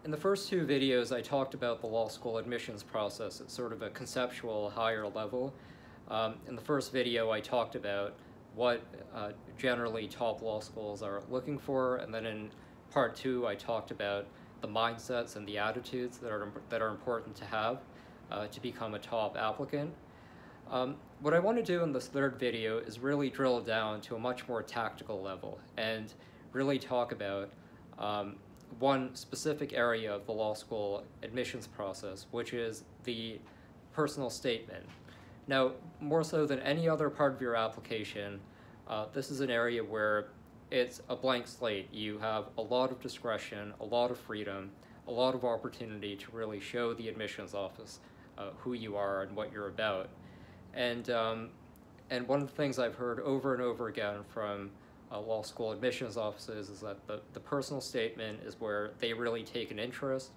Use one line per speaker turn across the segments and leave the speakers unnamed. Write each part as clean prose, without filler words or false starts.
In the first two videos, I talked about the law school admissions process at sort of a conceptual higher level. In the first video, I talked about what generally top law schools are looking for, and then in part two, I talked about the mindsets and the attitudes that are important to have to become a top applicant. What I want to do in this third video is really drill down to a much more tactical level and really talk about one specific area of the law school admissions process, which is the personal statement. Now, more so than any other part of your application, this is an area where it's a blank slate. You have a lot of discretion, a lot of freedom, a lot of opportunity to really show the admissions office who you are and what you're about. And one of the things I've heard over and over again from law school admissions offices is that the personal statement is where they really take an interest,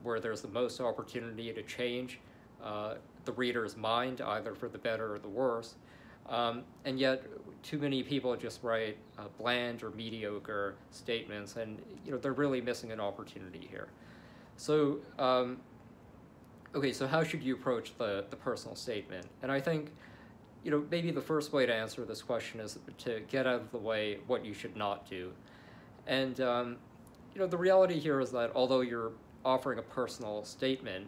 where there's the most opportunity to change the reader's mind, either for the better or the worse. And yet, too many people just write bland or mediocre statements, and they're really missing an opportunity here. So, okay, so how should you approach the personal statement? And I think, maybe the first way to answer this question is to get out of the way what you should not do. And, the reality here is that although you're offering a personal statement,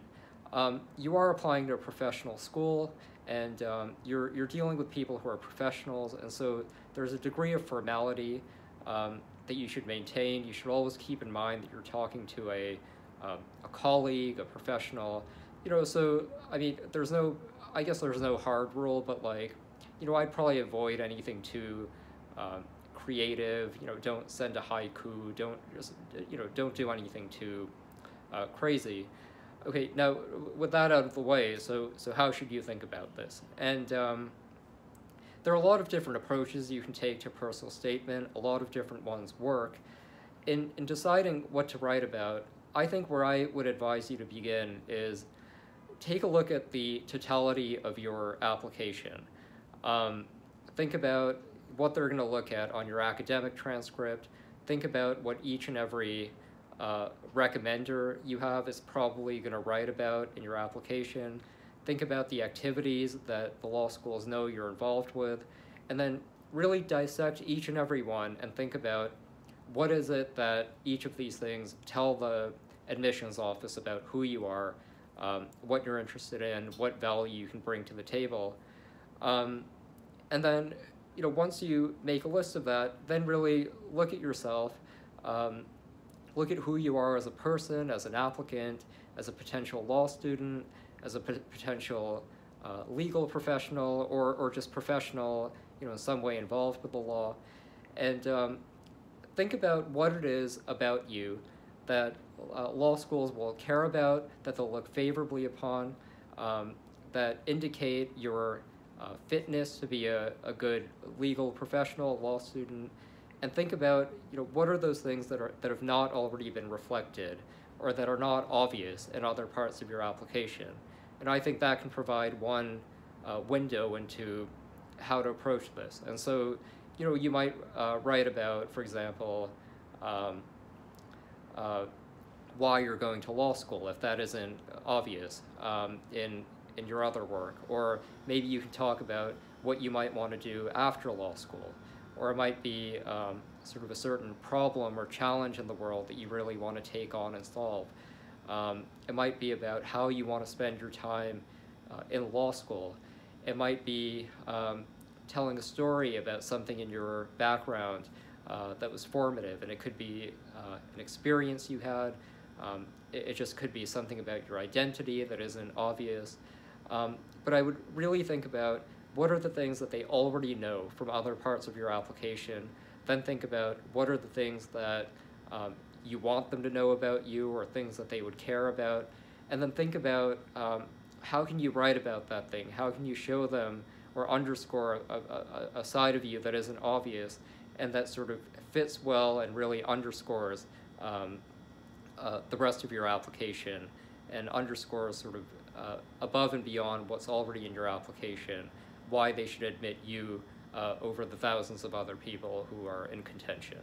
you are applying to a professional school, and you're dealing with people who are professionals, and so there's a degree of formality that you should maintain. You should always keep in mind that you're talking to a colleague, a professional. So I mean, I guess there's no hard rule, but I'd probably avoid anything too creative. Don't send a haiku. Don't do anything too crazy. Okay, now with that out of the way, so how should you think about this? And there are a lot of different approaches you can take to a personal statement. A lot of different ones work. In deciding what to write about, I think where I would advise you to begin is take a look at the totality of your application. Think about what they're going to look at on your academic transcript. Think about what each and every recommender you have is probably going to write about in your application. Think about the activities that the law schools know you're involved with, and then really dissect each and every one and think about what is it that each of these things tell the admissions office about who you are, what you're interested in, what value you can bring to the table. And then, once you make a list of that, then really look at yourself, look at who you are as a person, as an applicant, as a potential law student, as a potential legal professional, or just professional, in some way involved with the law. And think about what it is about you that law schools will care about, that they'll look favorably upon, that indicate your fitness to be a good legal professional, law student, and think about what are those things that have not already been reflected or that are not obvious in other parts of your application. And I think that can provide one window into how to approach this. And so you might write about, for example, why you're going to law school, if that isn't obvious in your other work. Or maybe you can talk about what you might want to do after law school. Or it might be sort of a certain problem or challenge in the world that you really want to take on and solve. It might be about how you want to spend your time in law school. It might be telling a story about something in your background that was formative, and it could be an experience you had. It just could be something about your identity that isn't obvious. But I would really think about what are the things that they already know from other parts of your application. Then think about what are the things that you want them to know about you, or things that they would care about. And then think about how can you write about that thing? How can you show them or underscore a side of you that isn't obvious and that sort of fits well and really underscores the rest of your application and underscores sort of above and beyond what's already in your application, why they should admit you over the thousands of other people who are in contention.